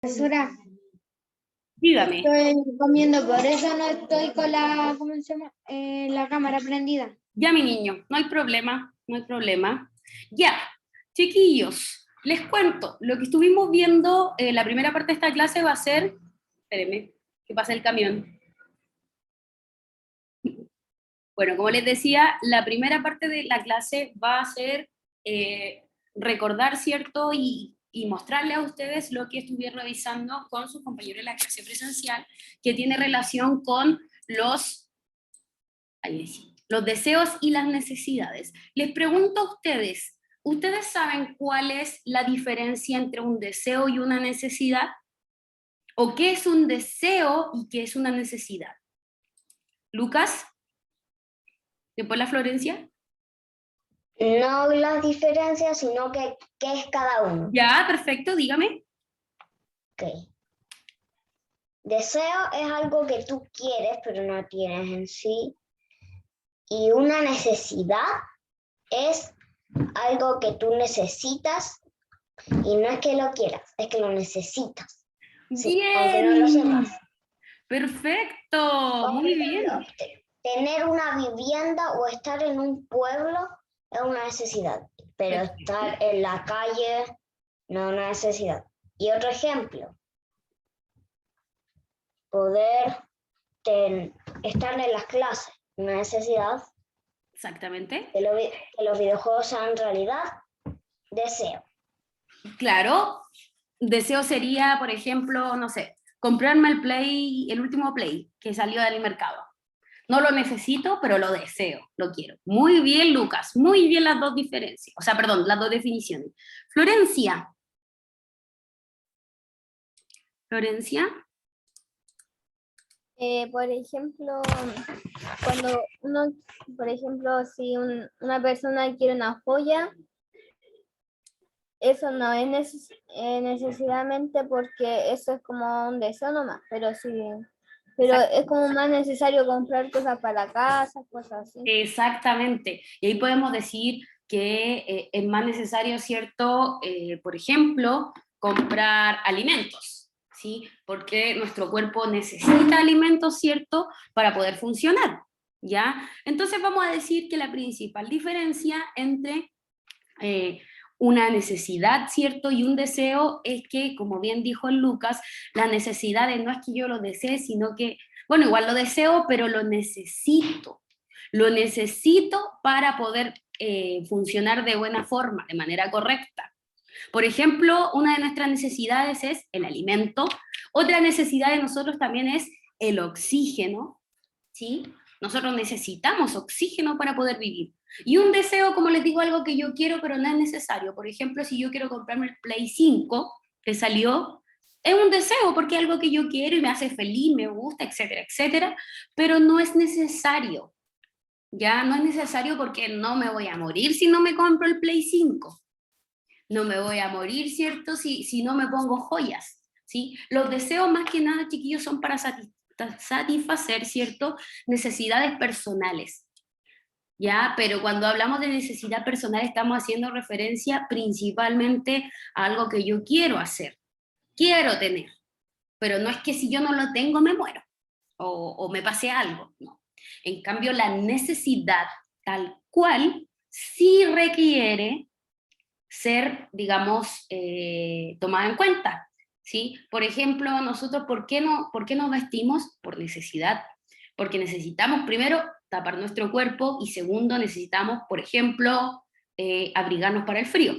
Profesora, Dígame. estoy comiendo, por eso no estoy con la, ¿cómo se llama? La cámara prendida. Ya, mi niño, no hay problema, no hay problema. Ya, chiquillos, les cuento, lo que estuvimos viendo, la primera parte de esta clase va a ser, espérenme, que pasa el camión. Bueno, como les decía, la primera parte de la clase va a ser recordar, ¿cierto? Y mostrarle a ustedes lo que estuvieron revisando con sus compañeros en la clase presencial, que tiene relación con los deseos y las necesidades. Les pregunto a ustedes, ¿ustedes saben cuál es la diferencia entre un deseo y una necesidad? ¿O qué es un deseo y qué es una necesidad? Lucas, después la Florencia. No las diferencias, sino que qué es cada uno. Ya, perfecto, dígame. Okay. Deseo es algo que tú quieres, pero no tienes en sí. Y una necesidad es algo que tú necesitas y no es que lo quieras, es que lo necesitas. Sí, Bien. aunque no lo sepas. Perfecto, muy bien. Tener una vivienda o estar en un pueblo es una necesidad, pero estar en la calle no es una necesidad. Y otro ejemplo, poder estar en las clases, una necesidad. Exactamente. Que los videojuegos sean realidad, deseo. Claro, deseo sería, por ejemplo, no sé, comprarme el último Play que salió del mercado. No lo necesito, pero lo deseo, lo quiero. Muy bien, Lucas, muy bien las dos diferencias. O sea, perdón, las dos definiciones. Florencia. Florencia. Por ejemplo, cuando uno, por ejemplo, si una persona quiere una joya, eso no es necesariamente porque eso es como un deseo nomás, pero sí, pero es como más necesario comprar cosas para la casa, cosas así. Exactamente. Y ahí podemos decir que es más necesario, ¿cierto? Por ejemplo, comprar alimentos, ¿sí? Porque nuestro cuerpo necesita alimentos, ¿cierto? Para poder funcionar, ¿ya? Entonces vamos a decir que la principal diferencia entre una necesidad, ¿cierto? Y un deseo es que, como bien dijo Lucas, las necesidades no es que yo lo desee, sino que, bueno, igual lo deseo, pero lo necesito. Lo necesito para poder funcionar de buena forma, de manera correcta. Por ejemplo, una de nuestras necesidades es el alimento. Otra necesidad de nosotros también es el oxígeno, ¿sí? Nosotros necesitamos oxígeno para poder vivir. Y un deseo, como les digo, algo que yo quiero, pero no es necesario. Por ejemplo, si yo quiero comprarme el Play 5 que salió, es un deseo porque es algo que yo quiero y me hace feliz, me gusta, etcétera, etcétera, pero no es necesario. Ya no es necesario porque no me voy a morir si no me compro el Play 5. No me voy a morir, ¿cierto? Si no me pongo joyas, ¿sí? Los deseos más que nada, chiquillos, son para satisfacer, ¿cierto? Necesidades personales, ¿ya? Pero cuando hablamos de necesidad personal estamos haciendo referencia principalmente a algo que yo quiero hacer, quiero tener, pero no es que si yo no lo tengo me muero o me pase algo, no. En cambio, la necesidad tal cual sí requiere ser, digamos, tomada en cuenta, ¿sí? Por ejemplo, nosotros, ¿por qué nos vestimos? Por necesidad, porque necesitamos, primero, tapar nuestro cuerpo y segundo, necesitamos, por ejemplo, abrigarnos para el frío,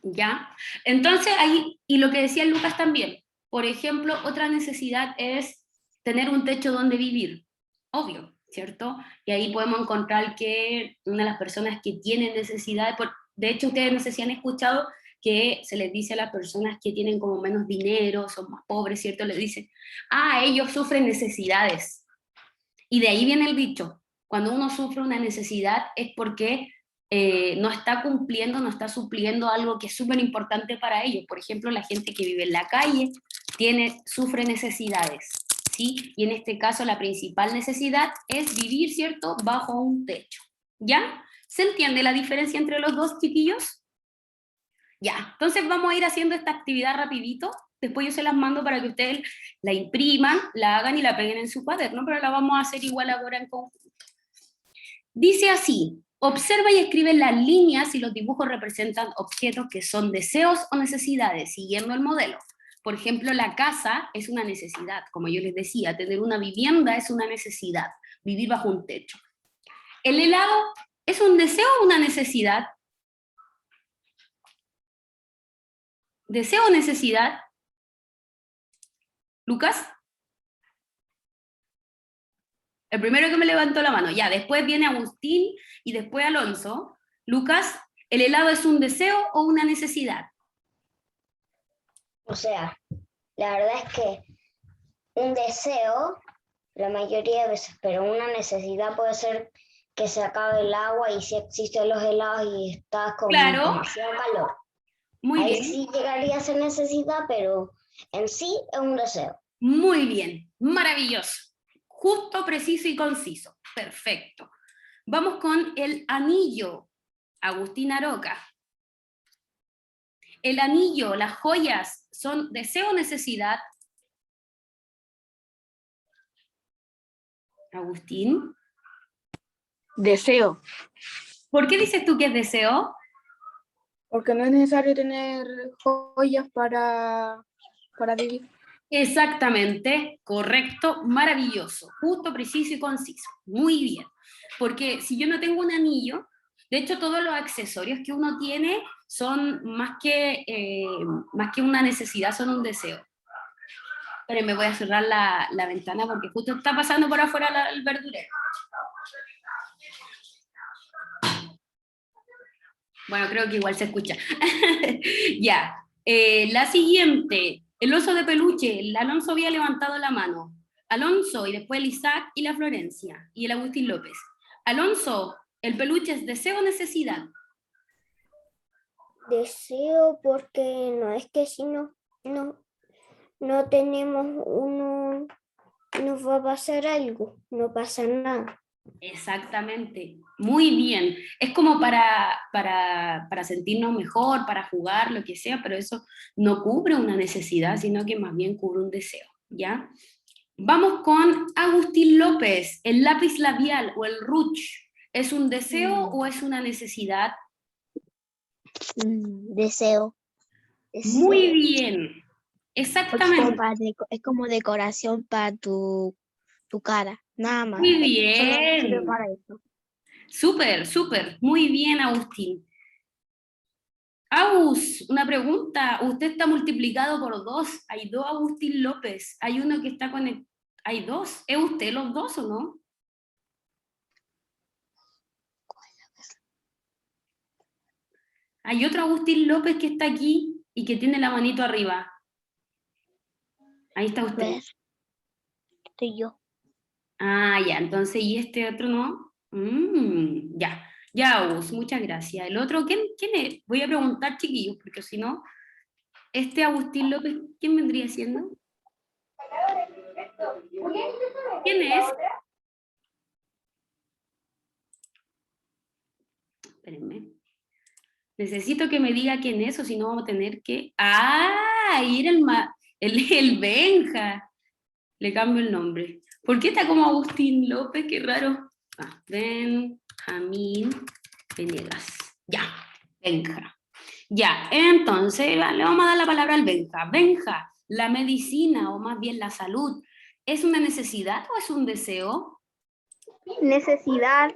¿ya? Entonces, ahí, y lo que decía Lucas también, por ejemplo, otra necesidad es tener un techo donde vivir, obvio, ¿cierto? Y ahí podemos encontrar que una de las personas que tienen necesidades, de hecho ustedes no sé si han escuchado que se les dice a las personas que tienen como menos dinero, son más pobres, ¿cierto? Les dicen, ellos sufren necesidades. Y de ahí viene el dicho, cuando uno sufre una necesidad es porque no está cumpliendo, no está supliendo algo que es súper importante para ellos. Por ejemplo, la gente que vive en la calle sufre necesidades, ¿sí? Y en este caso la principal necesidad es vivir, ¿cierto?, bajo un techo, ¿ya? ¿Se entiende la diferencia entre los dos, chiquillos? Ya, entonces vamos a ir haciendo esta actividad rapidito, después yo se las mando para que ustedes la impriman, la hagan y la peguen en su cuaderno, pero la vamos a hacer igual ahora en conjunto. Dice así: observa y escribe las líneas si los dibujos representan objetos que son deseos o necesidades, siguiendo el modelo. Por ejemplo, la casa es una necesidad, como yo les decía, tener una vivienda es una necesidad, vivir bajo un techo. ¿El helado es un deseo o una necesidad? ¿Deseo o necesidad? ¿Lucas? El primero que me levantó la mano. Ya, después viene Agustín y después Alonso. Lucas, ¿el helado es un deseo o una necesidad? O sea, la verdad es que un deseo, la mayoría de veces, pero una necesidad puede ser que se acabe el agua y si existen los helados y estás con Claro. demasiado calor. Muy Ahí bien. sí llegaría a ser necesidad, pero en sí es un deseo. Muy bien, maravilloso. Justo, preciso y conciso. Perfecto. Vamos con el anillo. Agustín Aroca. El anillo, las joyas, ¿son deseo o necesidad? Agustín. Deseo, ¿Por qué dices tú que es deseo? porque no es necesario tener joyas para vivir. Exactamente, correcto, maravilloso, justo, preciso y conciso. Muy bien. Porque si yo no tengo un anillo, de hecho todos los accesorios que uno tiene son más que una necesidad, son un deseo. Pero me voy a cerrar la ventana porque justo está pasando por afuera el verdurero. Bueno, creo que igual se escucha. Ya. La siguiente. El oso de peluche. El Alonso había levantado la mano. Alonso, y después el Isaac y la Florencia. Y el Agustín López. Alonso, ¿el peluche es deseo o necesidad? Deseo porque no es que si no tenemos uno, nos va a pasar algo, no pasa nada. Exactamente, muy bien. Es como para sentirnos mejor, para jugar, lo que sea, pero eso no cubre una necesidad, sino que más bien cubre un deseo, ¿ya? Vamos con Agustín López. ¿El lápiz labial o el rouge es un deseo o es una necesidad? Deseo. Muy bien, Porque exactamente. es como decoración para tu cara, nada más. Muy Solo sirve bien. para eso. Súper, súper. Muy bien, Agustín. Agus, una pregunta. Usted está multiplicado por 2. Hay 2 Agustín López. Hay uno que está conectado. Hay 2. ¿Es usted los 2 o no? Hay otro Agustín López que está aquí y que tiene la manito arriba. Ahí está usted. Ver, estoy yo. Ah, ya. Entonces, ¿y este otro no? Ya. Ya, Agus, muchas gracias. El otro, ¿quién es? Voy a preguntar, chiquillos, porque si no, este Agustín López, ¿quién vendría siendo? ¿Quién es? Espérenme. Necesito que me diga quién es, o si no vamos a tener que... ¡Ah! Ahí era el Benja. Le cambio el nombre. ¿Por qué está como Agustín López? Qué raro. Ah, Benjamín Venegas. Ya, Benja. Ya, entonces le vamos a dar la palabra al Benja. Benja, ¿la medicina, o más bien la salud, es una necesidad o es un deseo? Necesidad.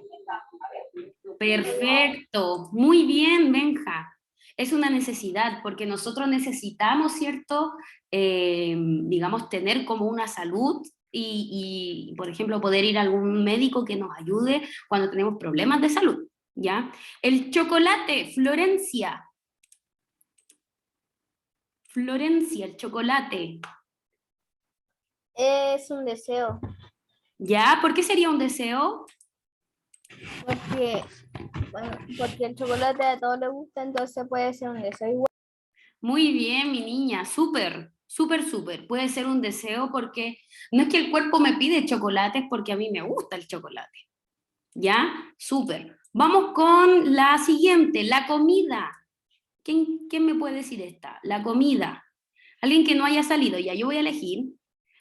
Perfecto, muy bien, Benja. Es una necesidad porque nosotros necesitamos, ¿cierto? Digamos, tener como una salud y, por ejemplo, poder ir a algún médico que nos ayude cuando tenemos problemas de salud, ¿ya? El chocolate, Florencia. Florencia, el chocolate. Es un deseo, ¿Ya? ¿Por qué sería un deseo? porque el chocolate a todos les gusta, entonces puede ser un deseo igual. Muy bien, mi niña, súper, súper, súper. Puede ser un deseo porque no es que el cuerpo me pide chocolate, es porque a mí me gusta el chocolate. ¿Ya? Súper. Vamos con la siguiente, la comida. ¿Quién me puede decir esta? La comida. Alguien que no haya salido, ya yo voy a elegir.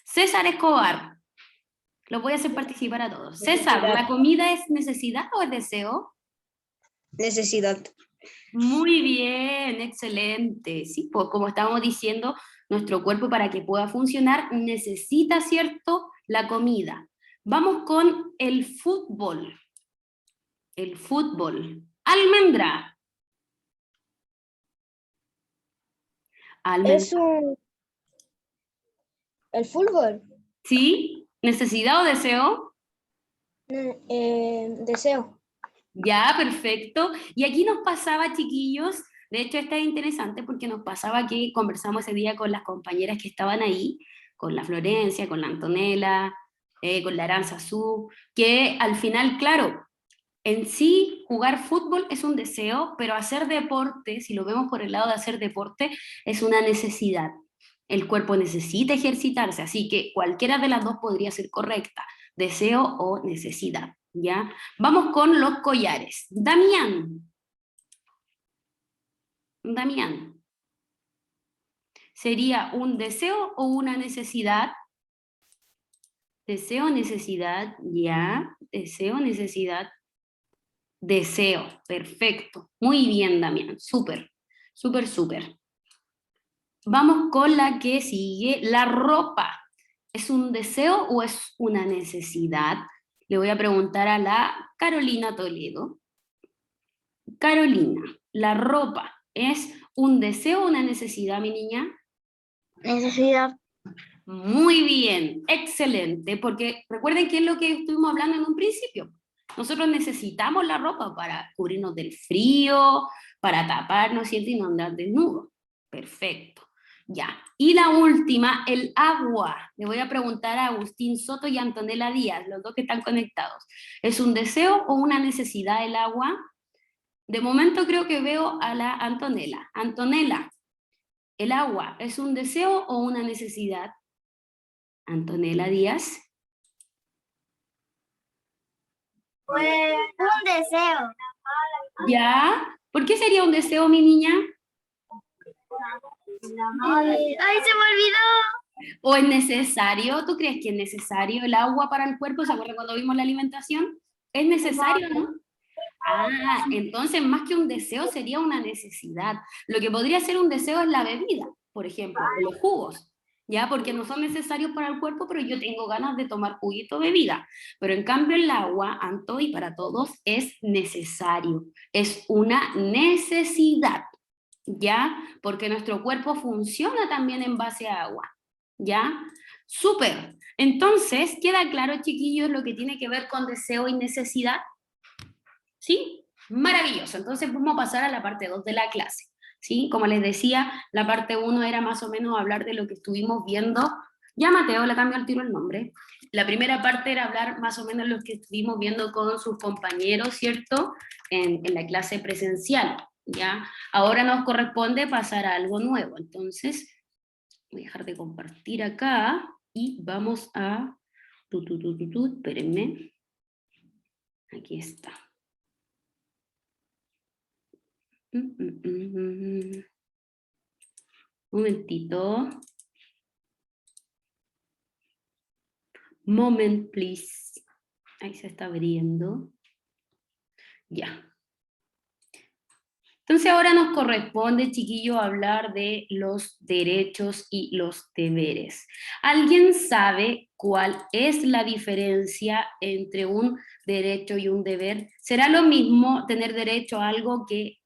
César Escobar. Los voy a hacer participar a todos. César, ¿la comida es necesidad o es deseo? Necesidad. Muy bien, excelente. Sí, pues como estábamos diciendo, nuestro cuerpo para que pueda funcionar necesita, ¿cierto?, la comida. Vamos con el fútbol. El fútbol. Almendra. Es el fútbol. ¿Sí? ¿Necesidad o deseo? Deseo. Ya, perfecto. Y aquí nos pasaba, chiquillos, de hecho esta es interesante porque nos pasaba que conversamos ese día con las compañeras que estaban ahí, con la Florencia, con la Antonella, con la Aranzazú, que al final, claro, en sí jugar fútbol es un deseo, pero hacer deporte, si lo vemos por el lado de hacer deporte, es una necesidad. El cuerpo necesita ejercitarse, así que cualquiera de las dos podría ser correcta, deseo o necesidad. ¿Ya? Vamos con los collares. Damián. Damián. ¿Sería un deseo o una necesidad? Deseo, necesidad, ya. Deseo, necesidad. Deseo, perfecto. Muy bien, Damián. Súper, súper, súper. Vamos con la que sigue. La ropa. ¿Es un deseo o es una necesidad? Le voy a preguntar a la Carolina Toledo. Carolina, ¿la ropa es un deseo o una necesidad, mi niña? Necesidad. Muy bien, excelente, porque recuerden que es lo que estuvimos hablando en un principio. Nosotros necesitamos la ropa para cubrirnos del frío, para taparnos, ¿cierto? Y no andar desnudos. Perfecto. Ya. Y la última, el agua. Le voy a preguntar a Agustín Soto y Antonella Díaz, los dos que están conectados. ¿Es un deseo o una necesidad el agua? De momento creo que veo a la Antonella. Antonella, ¿el agua es un deseo o una necesidad? Antonella Díaz. Pues un deseo. ¿Ya? ¿Por qué sería un deseo, mi niña? Ay, se me olvidó. ¿O es necesario? ¿Tú crees que es necesario el agua para el cuerpo? ¿Se acuerdan cuando vimos la alimentación? ¿Es necesario, no? Ah, entonces más que un deseo sería una necesidad. Lo que podría ser un deseo es la bebida, por ejemplo, o los jugos, ¿ya? Porque no son necesarios para el cuerpo, pero yo tengo ganas de tomar juguito o bebida. Pero en cambio el agua, Anto, y para todos, es necesario, es una necesidad, ¿ya? Porque nuestro cuerpo funciona también en base a agua, ¿ya? Súper. Entonces, ¿queda claro, chiquillos, lo que tiene que ver con deseo y necesidad? ¿Sí? Maravilloso. Entonces vamos a pasar a la parte 2 de la clase. ¿Sí? Como les decía, la parte 1 era más o menos hablar de lo que estuvimos viendo. Ya Mateo, le cambio al tiro el nombre. La primera parte era hablar más o menos lo que estuvimos viendo con sus compañeros, ¿cierto? En la clase presencial, ¿ya? Ahora nos corresponde pasar a algo nuevo. Entonces, voy a dejar de compartir acá y vamos a... Espérenme. Aquí está. Un momentito. Moment, please. Ahí se está abriendo. Ya. Entonces ahora nos corresponde, chiquillo, hablar de los derechos y los deberes. ¿Alguien sabe cuál es la diferencia entre un derecho y un deber? ¿Será lo mismo tener derecho a algo que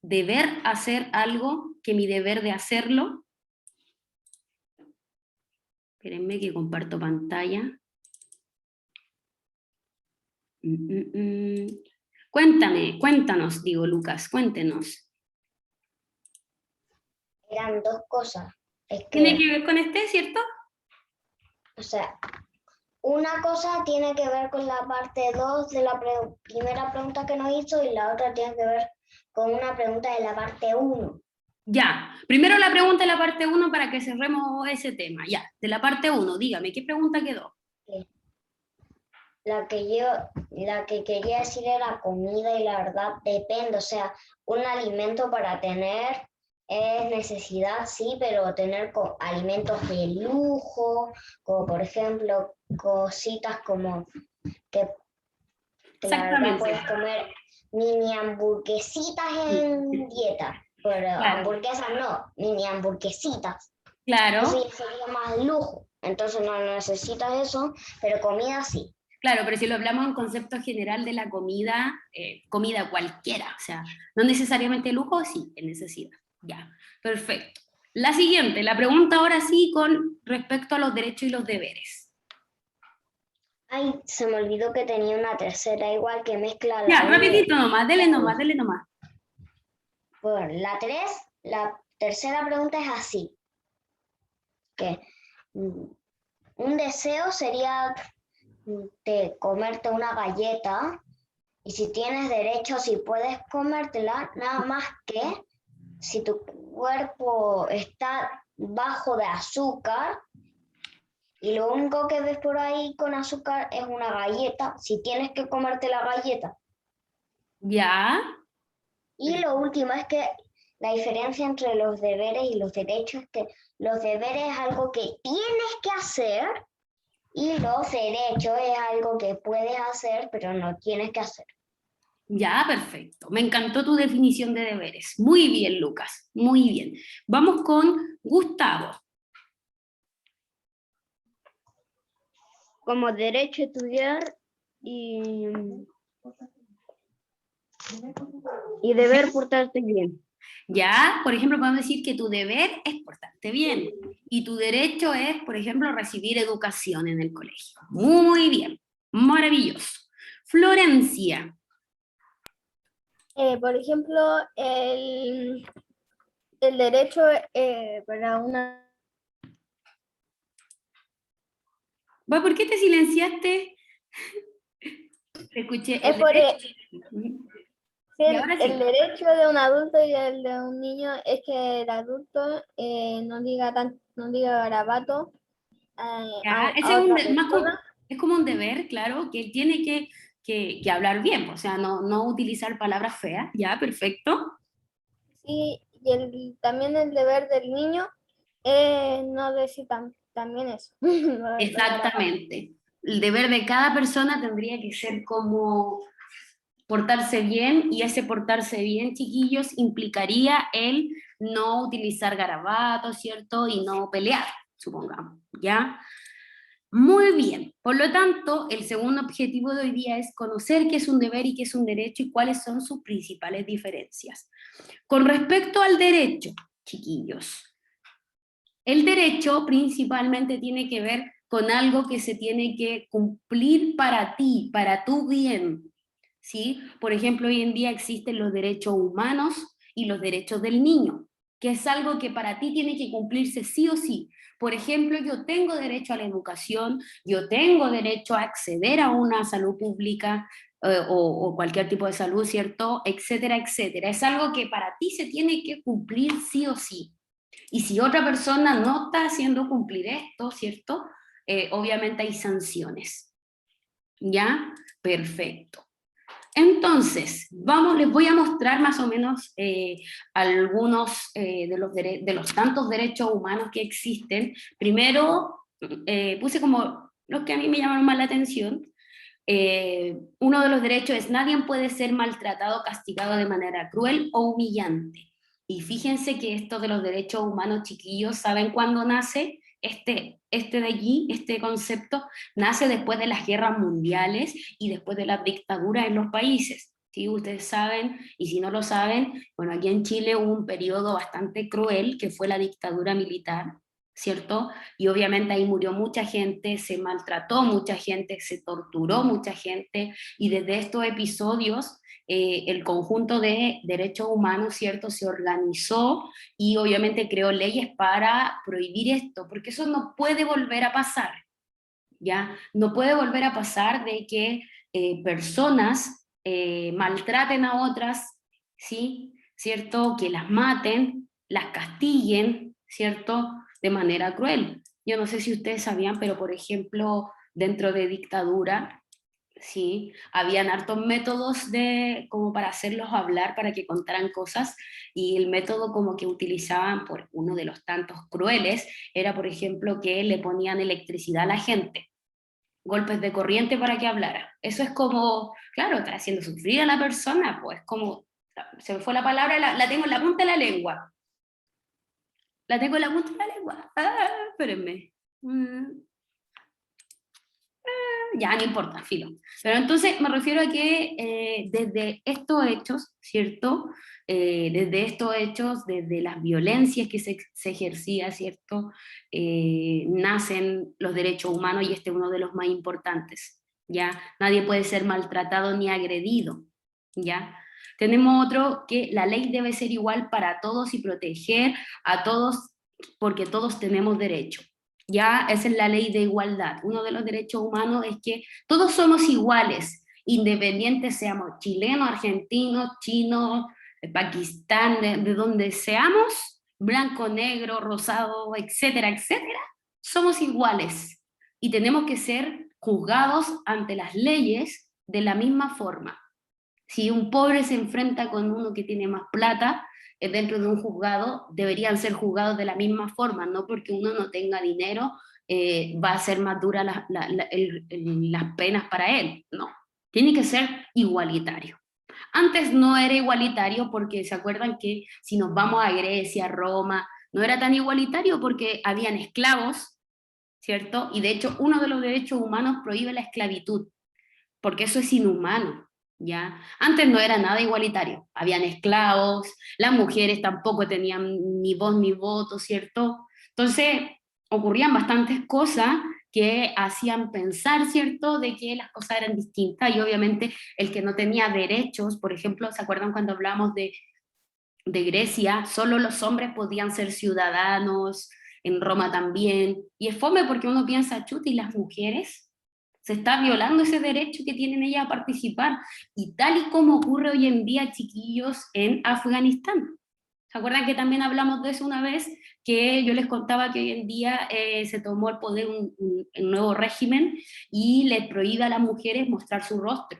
deber hacer algo que mi deber de hacerlo? Espérenme que comparto pantalla. Cuéntanos, digo, Lucas, cuéntenos. Eran dos cosas. Es Tiene que, que ver con este, ¿cierto? o sea, una cosa tiene que ver con la parte 2 de la primera pregunta que nos hizo y la otra tiene que ver con una pregunta de la parte 1. Ya, primero la pregunta de la parte 1 para que cerremos ese tema. Ya, de la parte 1, dígame, ¿qué pregunta quedó? La que quería decir era comida y la verdad depende, o sea, un alimento para tener es necesidad, sí, pero tener alimentos de lujo, como por ejemplo cositas como que la verdad Exactamente. puedes comer mini hamburguesitas en dieta, pero Claro. hamburguesas no, mini hamburguesitas. Claro. Eso ya sería más lujo, entonces no necesitas eso, pero comida sí. Claro, pero si lo hablamos en concepto general de la comida, comida cualquiera, o sea, no necesariamente lujo, sí, es necesidad. Ya, perfecto. La siguiente, la pregunta ahora sí con respecto a los derechos y los deberes. Ay, se me olvidó que tenía una tercera igual que mezcla Ya, la rapidito nomás, dele nomás, dele nomás. Bueno, la tercera pregunta es así, que un deseo sería de comerte una galleta y si tienes derecho, si puedes comértela, nada más que si tu cuerpo está bajo de azúcar y lo único que ves por ahí con azúcar es una galleta, si tienes que comerte la galleta. Ya, Y lo último es que la diferencia entre los deberes y los derechos es que los deberes es algo que tienes que hacer y los derechos es algo que puedes hacer pero no tienes que hacer. ya, perfecto. Me encantó tu definición de deberes. Muy bien, Lucas, muy bien. Vamos con Gustavo. Como derecho a estudiar y deber portarte bien. Ya, por ejemplo, podemos decir que tu deber es portarte bien y tu derecho es, por ejemplo, recibir educación en el colegio. Muy bien, maravilloso. Florencia. Por ejemplo, el derecho para una... ¿Por qué te silenciaste? Te escuché. Es por Y ahora sí. el derecho de un adulto y el de un niño es que el adulto no diga garabato Ya, ese a es, otra más persona. es como un deber, claro, que él tiene que hablar bien, o sea, no utilizar palabras feas. Ya, perfecto. Sí, y también el deber del niño es no decir también eso. Exactamente. El deber de cada persona tendría que ser como portarse bien, y ese portarse bien, chiquillos, implicaría el no utilizar garabatos, ¿cierto? Y no pelear, supongamos, ¿ya? Muy bien. Por lo tanto, el segundo objetivo de hoy día es conocer qué es un deber y qué es un derecho y cuáles son sus principales diferencias. Con respecto al derecho, chiquillos, el derecho principalmente tiene que ver con algo que se tiene que cumplir para ti, para tu bien, ¿sí? Por ejemplo, hoy en día existen los derechos humanos y los derechos del niño, que es algo que para ti tiene que cumplirse sí o sí. Por ejemplo, yo tengo derecho a la educación, yo tengo derecho a acceder a una salud pública o cualquier tipo de salud, ¿cierto? Etcétera, etcétera. Es algo que para ti se tiene que cumplir sí o sí. Y si otra persona no está haciendo cumplir esto, ¿cierto? Obviamente hay sanciones. ¿Ya? Perfecto. Entonces, les voy a mostrar más o menos algunos de los tantos derechos humanos que existen. Primero, puse como los que a mí me llamaron más la atención. Uno de los derechos es: nadie puede ser maltratado o castigado de manera cruel o humillante. Y fíjense que esto de los derechos humanos, chiquillos, ¿saben cuándo nace? De allí, este concepto, nace después de las guerras mundiales y después de las dictaduras en los países. ¿Sí? Ustedes saben, y si no lo saben, bueno, aquí en Chile hubo un periodo bastante cruel que fue la dictadura militar, ¿cierto? Y obviamente ahí murió mucha gente, se maltrató mucha gente, se torturó mucha gente, y desde estos episodios el conjunto de derechos humanos, ¿cierto?, se organizó y obviamente creó leyes para prohibir esto, porque eso no puede volver a pasar, ¿ya? No puede volver a pasar de que personas maltraten a otras, ¿sí? ¿Cierto? Que las maten, las castiguen, ¿cierto? De manera cruel. Yo no sé si ustedes sabían, pero por ejemplo, dentro de dictadura ¿sí? Habían hartos métodos como para hacerlos hablar, para que contaran cosas, y el método como que utilizaban, por uno de los tantos crueles, era por ejemplo que le ponían electricidad a la gente, golpes de corriente para que hablara. Eso es como, claro, está haciendo sufrir a la persona, pues como, se me fue la palabra, la tengo en la punta de la lengua. La tengo en la punta de la lengua. Espérenme. Ya, no importa, filo. Pero entonces me refiero a que desde estos hechos, ¿cierto? Desde estos hechos, desde las violencias que se ejercía, ¿cierto? Nacen los derechos humanos y este es uno de los más importantes, ¿ya? Nadie puede ser maltratado ni agredido, ¿ya? Tenemos otro que la ley debe ser igual para todos y proteger a todos porque todos tenemos derecho. Ya, esa es la ley de igualdad. Uno de los derechos humanos es que todos somos iguales, independientes seamos chilenos, argentinos, chinos, Pakistán, de donde seamos, blanco, negro, rosado, etcétera, etcétera, somos iguales y tenemos que ser juzgados ante las leyes de la misma forma. Si un pobre se enfrenta con uno que tiene más plata, dentro de un juzgado, deberían ser juzgados de la misma forma, no porque uno no tenga dinero, va a ser más dura las penas para él, no. Tiene que ser igualitario. Antes no era igualitario porque se acuerdan que si nos vamos a Grecia, Roma, no era tan igualitario porque habían esclavos, ¿cierto? Y de hecho uno de los derechos humanos prohíbe la esclavitud, porque eso es inhumano. ¿Ya? Antes no era nada igualitario, habían esclavos, las mujeres tampoco tenían ni voz ni voto, ¿cierto? Entonces ocurrían bastantes cosas que hacían pensar, ¿cierto?, de que las cosas eran distintas y obviamente el que no tenía derechos, por ejemplo, ¿se acuerdan cuando hablamos de Grecia? Solo los hombres podían ser ciudadanos, en Roma también, y es fome porque uno piensa, chuta, ¿y las mujeres? Se está violando ese derecho que tienen ellas a participar, y tal y como ocurre hoy en día, chiquillos, en Afganistán. ¿Se acuerdan que también hablamos de eso una vez? Que yo les contaba que hoy en día se tomó el poder un nuevo régimen y les prohíbe a las mujeres mostrar su rostro.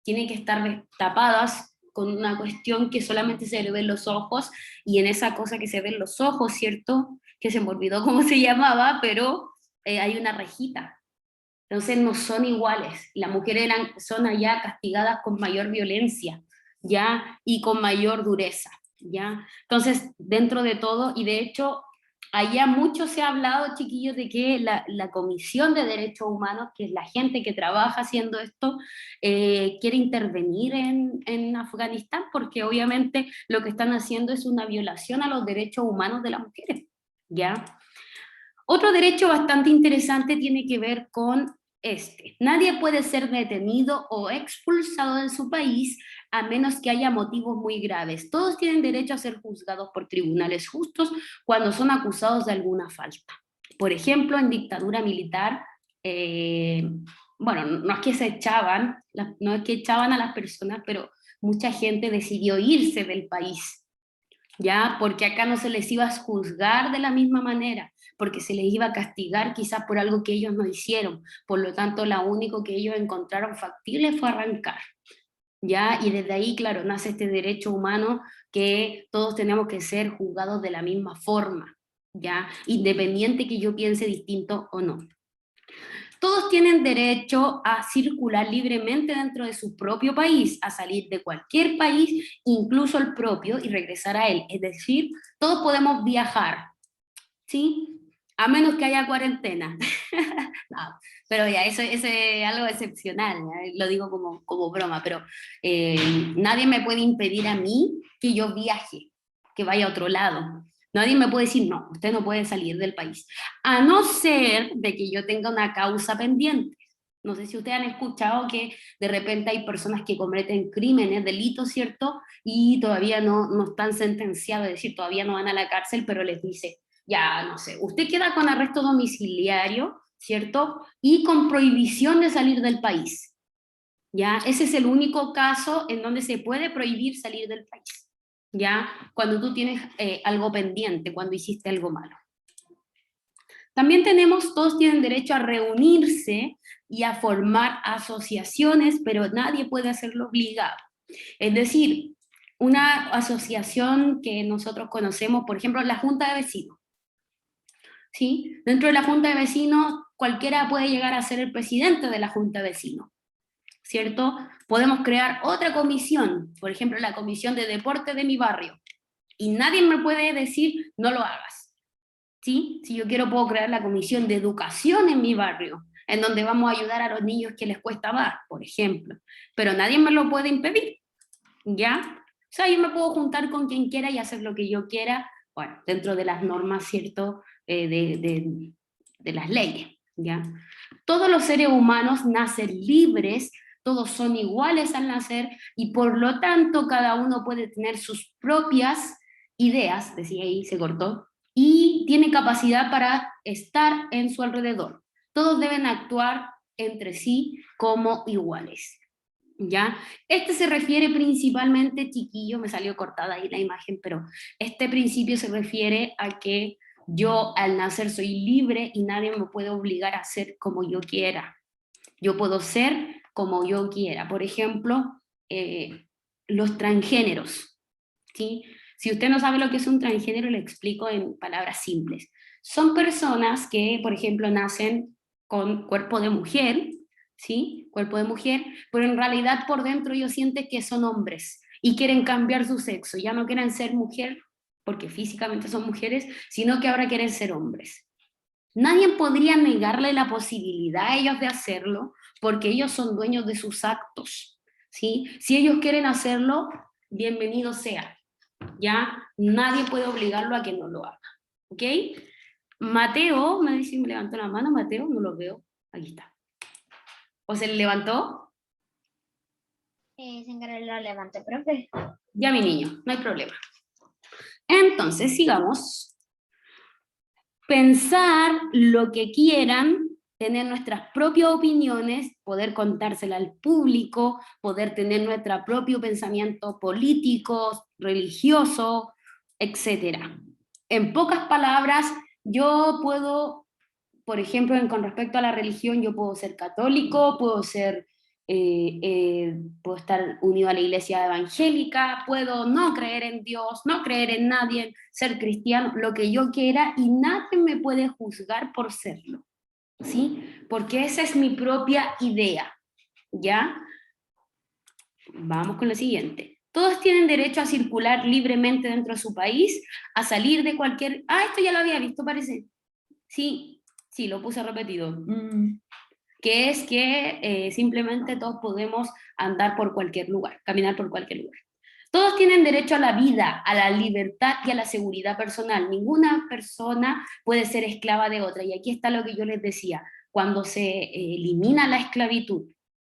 Tienen que estar tapadas con una cuestión que solamente se le ven los ojos, y en esa cosa que se ven los ojos, ¿cierto? Que se me olvidó cómo se llamaba, pero hay una rejita. Entonces no son iguales. Las mujeres son allá castigadas con mayor violencia, ¿ya? Y con mayor dureza, ¿ya? Entonces, dentro de todo, y de hecho, allá mucho se ha hablado, chiquillos, de que la Comisión de Derechos Humanos, que es la gente que trabaja haciendo esto, quiere intervenir en Afganistán, porque obviamente lo que están haciendo es una violación a los derechos humanos de las mujeres, ¿ya? Otro derecho bastante interesante tiene que ver con nadie puede ser detenido o expulsado de su país a menos que haya motivos muy graves. Todos tienen derecho a ser juzgados por tribunales justos cuando son acusados de alguna falta. Por ejemplo, en dictadura militar, bueno, no es que se echaban, no es que echaban a las personas, pero mucha gente decidió irse del país, ¿ya? Porque acá no se les iba a juzgar de la misma manera, porque se les iba a castigar quizás por algo que ellos no hicieron. Por lo tanto, lo único que ellos encontraron factible fue arrancar, ¿ya? Y desde ahí, claro, nace este derecho humano que todos tenemos que ser juzgados de la misma forma, ¿ya? Independiente que yo piense distinto o no. Todos tienen derecho a circular libremente dentro de su propio país, a salir de cualquier país, incluso el propio, y regresar a él. Es decir, todos podemos viajar, ¿sí? A menos que haya cuarentena. No, pero ya, eso es algo excepcional, ¿ya? Lo digo como broma, pero nadie me puede impedir a mí que yo viaje, que vaya a otro lado. Nadie me puede decir, no, usted no puede salir del país, a no ser de que yo tenga una causa pendiente. No sé si ustedes han escuchado que de repente hay personas que cometen crímenes, delitos, ¿cierto? Y todavía no están sentenciados, es decir, todavía no van a la cárcel, pero les dice, ya, no sé, usted queda con arresto domiciliario, ¿cierto? Y con prohibición de salir del país. ¿Ya? Ese es el único caso en donde se puede prohibir salir del país, ¿ya? Cuando tú tienes algo pendiente, cuando hiciste algo malo. También tenemos, todos tienen derecho a reunirse y a formar asociaciones, pero nadie puede hacerlo obligado. Es decir, una asociación que nosotros conocemos, por ejemplo, la Junta de Vecinos. ¿Sí? Dentro de la Junta de Vecinos, cualquiera puede llegar a ser el presidente de la Junta de Vecinos, ¿cierto? Podemos crear otra comisión, por ejemplo, la comisión de deporte de mi barrio, y nadie me puede decir, no lo hagas, ¿sí? Si yo quiero, puedo crear la comisión de educación en mi barrio, en donde vamos a ayudar a los niños que les cuesta más, por ejemplo, pero nadie me lo puede impedir, ¿ya? O sea, yo me puedo juntar con quien quiera y hacer lo que yo quiera, bueno, dentro de las normas, ¿cierto?, de las leyes, ¿ya? Todos los seres humanos nacen libres, todos son iguales al nacer, y por lo tanto cada uno puede tener sus propias ideas, decía ahí, se cortó, y tiene capacidad para estar en su alrededor. Todos deben actuar entre sí como iguales, ¿ya? Este se refiere principalmente, chiquillo, me salió cortada ahí la imagen, pero este principio se refiere a que yo al nacer soy libre y nadie me puede obligar a ser como yo quiera. Yo puedo ser como yo quiera. Por ejemplo, los transgéneros, ¿sí? Si usted no sabe lo que es un transgénero, le explico en palabras simples. Son personas que, por ejemplo, nacen con cuerpo de mujer, ¿sí? Cuerpo de mujer, pero en realidad por dentro ellos sienten que son hombres y quieren cambiar su sexo, ya no quieren ser mujer porque físicamente son mujeres, sino que ahora quieren ser hombres. Nadie podría negarle la posibilidad a ellos de hacerlo, porque ellos son dueños de sus actos, ¿sí? Si ellos quieren hacerlo, bienvenido sea, ¿ya? Nadie puede obligarlo a que no lo haga, ¿ok? Mateo, me dice, me levantó la mano, Mateo, no lo veo, aquí está. ¿O se le levantó? Sin querer lo levanté, profe. Ya, mi niño, no hay problema. Entonces, sigamos. Pensar lo que quieran, tener nuestras propias opiniones, poder contársela al público, poder tener nuestro propio pensamiento político, religioso, etc. En pocas palabras, yo puedo, por ejemplo, con respecto a la religión, yo puedo ser católico, puedo estar unido a la iglesia evangélica, puedo no creer en Dios, no creer en nadie, ser cristiano, lo que yo quiera, y nadie me puede juzgar por serlo, ¿sí? Porque esa es mi propia idea, ¿ya? Vamos con lo siguiente. Todos tienen derecho a circular libremente dentro de su país, a salir de cualquier... Ah, esto ya lo había visto, parece. Sí, sí, lo puse repetido. Que es que simplemente todos podemos andar por cualquier lugar, caminar por cualquier lugar. Todos tienen derecho a la vida, a la libertad y a la seguridad personal. Ninguna persona puede ser esclava de otra. Y aquí está lo que yo les decía, cuando se elimina la esclavitud,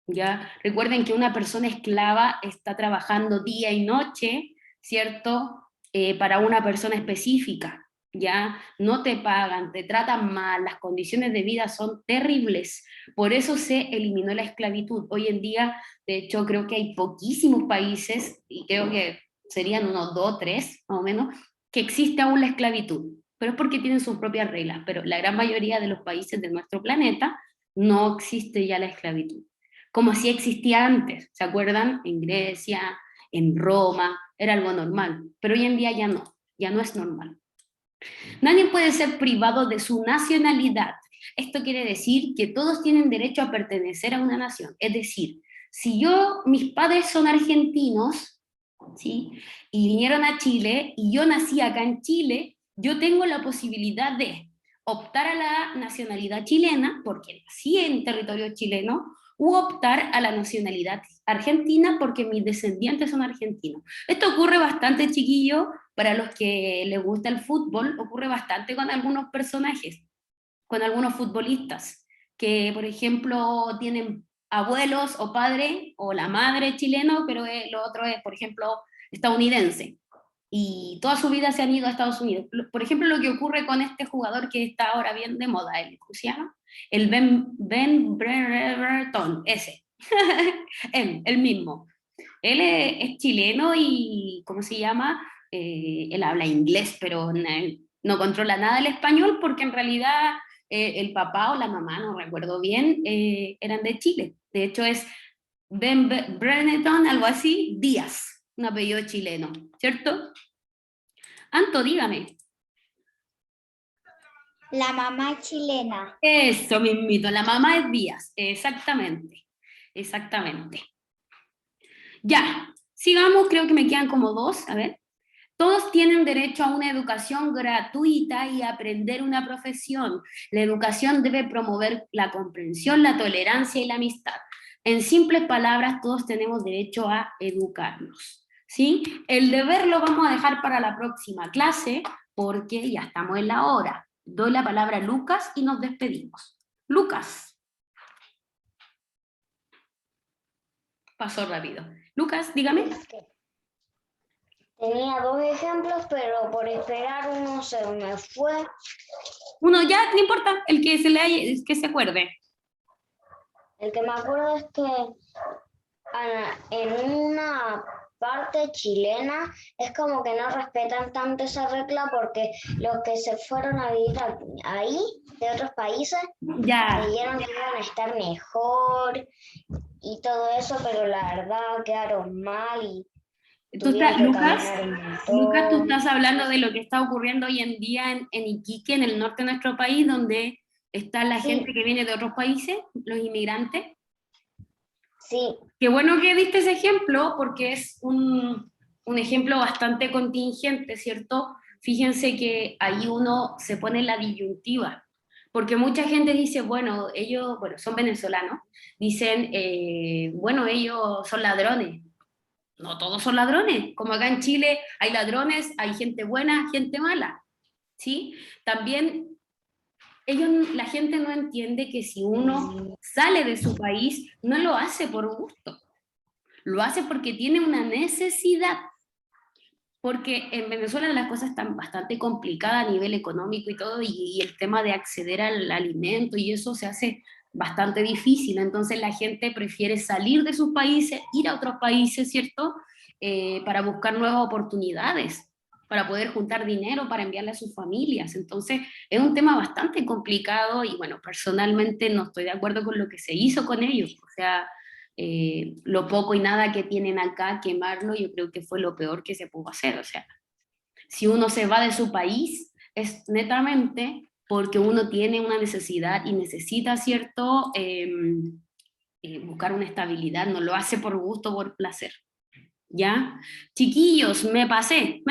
¿ya? Recuerden que una persona esclava está trabajando día y noche, ¿cierto? Para una persona específica, ¿ya? No te pagan, te tratan mal, las condiciones de vida son terribles. Por eso se eliminó la esclavitud. Hoy en día, de hecho, creo que hay poquísimos países, y creo que serían unos 2, 3, más o menos, que existe aún la esclavitud. Pero es porque tienen sus propias reglas. Pero la gran mayoría de los países de nuestro planeta no existe ya la esclavitud. Como si existía antes, ¿se acuerdan? En Grecia, en Roma, era algo normal. Pero hoy en día ya no es normal. Nadie puede ser privado de su nacionalidad. Esto quiere decir que todos tienen derecho a pertenecer a una nación. Es decir, si mis padres son argentinos, ¿sí? Y vinieron a Chile, y yo nací acá en Chile, yo tengo la posibilidad de optar a la nacionalidad chilena, porque nací en territorio chileno, u optar a la nacionalidad argentina porque mis descendientes son argentinos. Esto ocurre bastante, chiquillo, para los que les gusta el fútbol, ocurre bastante con algunos personajes, con algunos futbolistas, que por ejemplo tienen abuelos o padre, o la madre chileno, pero lo otro es, por ejemplo, estadounidense. Y toda su vida se han ido a Estados Unidos. Por ejemplo, lo que ocurre con este jugador que está ahora bien de moda, el cruciano, el Ben Brereton, ese. Él mismo. Él es chileno y, ¿cómo se llama? Él habla inglés, pero no controla nada el español porque en realidad el papá o la mamá, no recuerdo bien, eran de Chile. De hecho es Benetton, algo así, Díaz, un apellido chileno, ¿cierto? Anto, dígame. La mamá chilena. Eso mismito, la mamá es Díaz, exactamente, exactamente. Ya, sigamos, creo que me quedan como 2, a ver. Todos tienen derecho a una educación gratuita y a aprender una profesión. La educación debe promover la comprensión, la tolerancia y la amistad. En simples palabras, todos tenemos derecho a educarnos, ¿sí? El deber lo vamos a dejar para la próxima clase porque ya estamos en la hora. Doy la palabra a Lucas y nos despedimos. Lucas. Pasó rápido. Lucas, dígame. Tenía 2 ejemplos, pero por esperar uno se me fue. Uno ya, no importa, el que se le haya, el que se acuerde. El que me acuerdo es que en una parte chilena es como que no respetan tanto esa regla porque los que se fueron a vivir ahí, de otros países, Ya. creyeron que iban a estar mejor y todo eso, pero la verdad quedaron mal y tuvieron que caminar un montón. Lucas, tú estás hablando de lo que está ocurriendo hoy en día en Iquique, en el norte de nuestro país, donde está la gente que viene de otros países, los inmigrantes. Sí, Qué bueno que diste ese ejemplo, porque es un ejemplo bastante contingente, ¿cierto? Fíjense que ahí uno se pone en la disyuntiva, porque mucha gente dice, bueno, ellos, bueno, son venezolanos, dicen, bueno, ellos son ladrones. No todos son ladrones, como acá en Chile hay ladrones, hay gente buena, gente mala, ¿sí? También la gente no entiende que si uno sale de su país, no lo hace por gusto, lo hace porque tiene una necesidad, porque en Venezuela las cosas están bastante complicadas a nivel económico y todo, y el tema de acceder al alimento y eso se hace bastante difícil, entonces la gente prefiere salir de sus países, ir a otros países, ¿cierto? Para buscar nuevas oportunidades, para poder juntar dinero, para enviarle a sus familias. Entonces, es un tema bastante complicado y bueno, personalmente no estoy de acuerdo con lo que se hizo con ellos. O sea, lo poco y nada que tienen acá, quemarlo, yo creo que fue lo peor que se pudo hacer. O sea, si uno se va de su país, es netamente porque uno tiene una necesidad y necesita, ¿cierto? Buscar una estabilidad, no lo hace por gusto, por placer. ¿Ya? Chiquillos, me pasé.